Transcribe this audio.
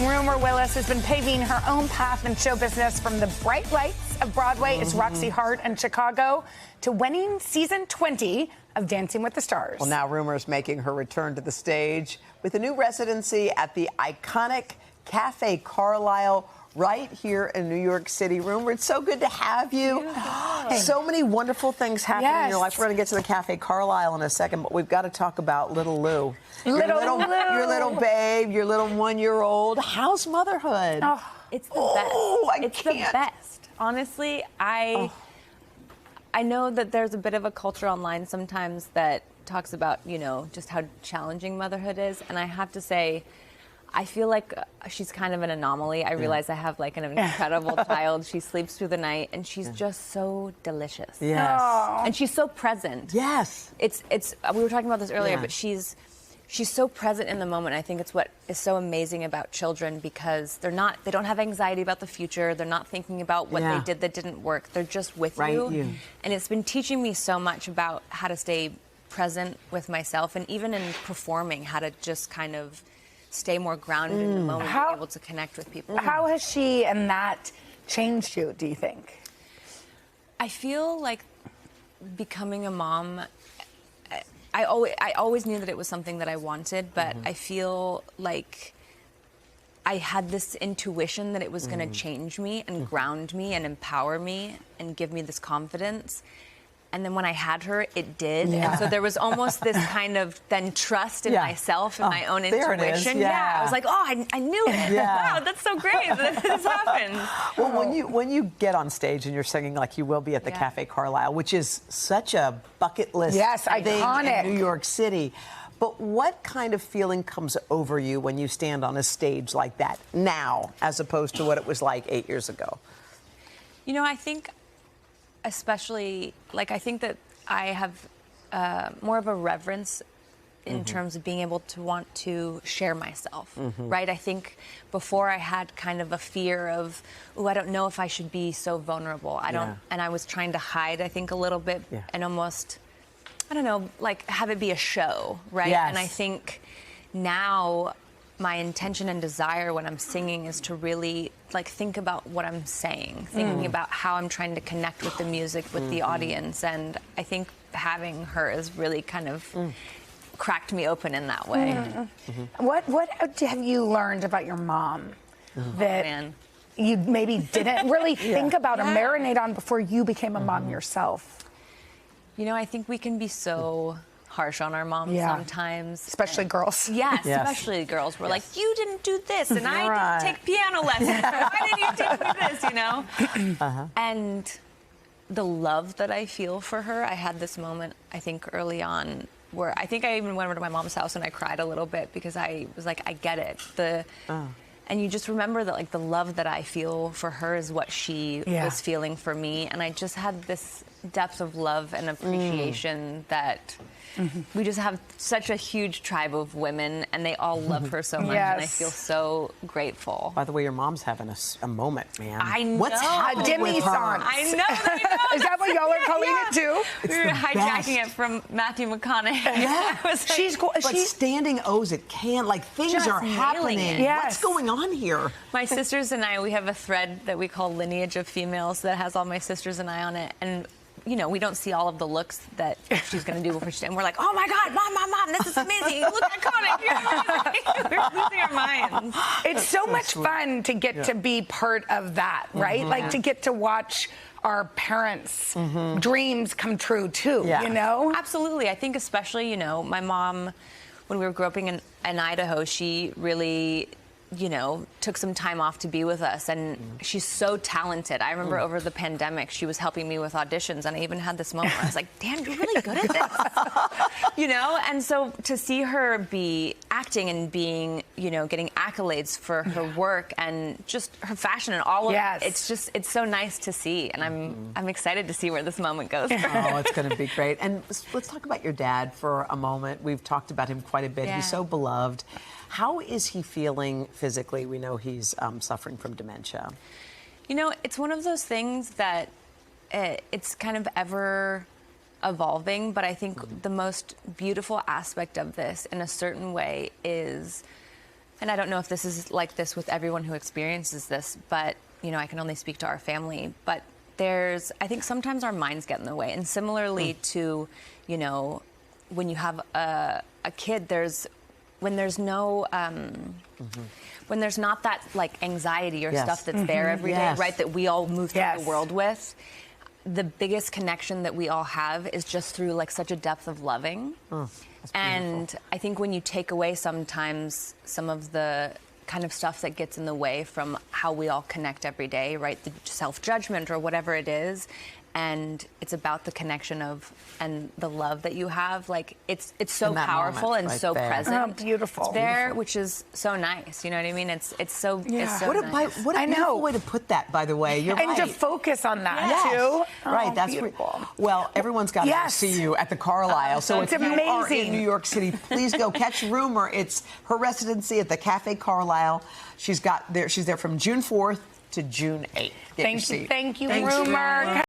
Rumer Willis has been paving her own path in show business from the bright lights of Broadway as Roxy Hart in Chicago to winning season 20 of Dancing with the Stars. Well, now Rumer is making her return to the stage with a new residency at the iconic Café Carlyle right here in New York City. Rumer, it's so good to have you. So many wonderful things happening in your life. We're going to get to the Café Carlyle in a second, but we've got to talk about little Lou. Your little babe, your little 1-year-old. How's motherhood? Oh, it's the best. It's the best. Honestly, I know that there's a bit of a culture online sometimes that talks about, you know, just how challenging motherhood is. And I have to say, I feel like she's kind of an anomaly. I realize I have like an incredible child. She sleeps through the night and she's just so delicious. Yes. And she's so present. Yes. It's we were talking about this earlier, but she's so present in the moment. I think it's what is so amazing about children because they don't have anxiety about the future. They're not thinking about what they did that didn't work. They're just with you. And it's been teaching me so much about how to stay present with myself and even in performing, how to just kind of stay more grounded in the moment and be able to connect with people. How has she and that changed you, do you think? I feel like becoming a mom, I always knew that it was something that I wanted, but I feel like I had this intuition that it was going to change me and ground me and empower me and give me this confidence. And then when I had her, it did. Yeah. And so there was almost this kind of then trust in myself and my own intuition. Yeah. I was like, oh, I knew it. Wow, that's so great that this happened. Well, when you get on stage and you're singing like you will be at the Café Carlyle, which is such a bucket list thing in New York City, but what kind of feeling comes over you when you stand on a stage like that now, as opposed to what it was like 8 years ago? You know, I think especially, like, I think that I have more of a reverence in terms of being able to want to share myself, right? I think before I had kind of a fear of, I don't know if I should be so vulnerable. And I was trying to hide, I think, a little bit and almost, I don't know, like have it be a show, right? Yes. And I think now my intention and desire when I'm singing is to really like think about what I'm saying, thinking about how I'm trying to connect with the music, with the audience. And I think having her has really kind of cracked me open in that way. What have you learned about your mom that you maybe didn't really think about or marinate on before you became a mom yourself? You know, I think we can be so harsh on our moms sometimes. Especially girls. Yes, especially girls. We're like, you didn't do this, and I didn't take piano lessons. Why didn't you teach me this, you know? And the love that I feel for her, I had this moment, I think, early on, where I think I even went over to my mom's house and I cried a little bit because I was like, I get it. And you just remember that, like, the love that I feel for her is what she was feeling for me. And I just had this depth of love and appreciation that we just have such a huge tribe of women, and they all love her so much, and I feel so grateful. By the way, your mom's having a moment, man. I know. What's happening with her? I know. Is that what y'all are calling it too? We were hijacking it from Matthew McConaughey. Yeah. She's cool. But standing O's, it can, like, things are happening. What's going on here? My sisters and I, we have a thread that we call Lineage of Females that has all my sisters and I on it, and you know, we don't see all of the looks that she's going to do before she's, and we're like, oh my God, mom, this is amazing. You look iconic. You're amazing. We're losing our minds. It's so much fun to get to be part of that, right? Like to get to watch our parents' dreams come true too, you know? Absolutely. I think especially, you know, my mom, when we were growing up in Idaho, she really, you know, took some time off to be with us, and she's so talented. I remember over the pandemic, she was helping me with auditions, and I even had this moment where I was like, damn, you're really good at this. You know, and so to see her be acting and being, you know, getting accolades for her work and just her fashion and all of it, it's so nice to see, and I'm excited to see where this moment goes. Oh, it's going to be great. And let's talk about your dad for a moment. We've talked about him quite a bit. He's so beloved. How is he feeling physically? We know he's suffering from dementia. You know, it's one of those things that it's kind of ever evolving, but I think the most beautiful aspect of this in a certain way is and I don't know if this is like this with everyone who experiences this, but, you know, I can only speak to our family, but I think sometimes our minds get in the way. And similarly to, you know, when you have a kid, when there's no, when there's not that like anxiety or stuff that's there every day, right, that we all move through the world with, the biggest connection that we all have is just through like such a depth of loving. And I think when you take away sometimes some of the kind of stuff that gets in the way from how we all connect every day, right, the self-judgment or whatever it is, and it's about the connection of and the love that you have, like it's so powerful and so present. Oh, beautiful. It's there, which is so nice. You know what I mean? It's so nice. What a beautiful way to put that, by the way. You're right. And to focus on that too. Right, oh, that's beautiful. Well, everyone's got to see you at the Carlyle. So it's if you amazing. are in New York City, please go catch Rumer. It's her residency at the Café Carlyle. She's there from June 4th to June 8th. Thank you, Rumer.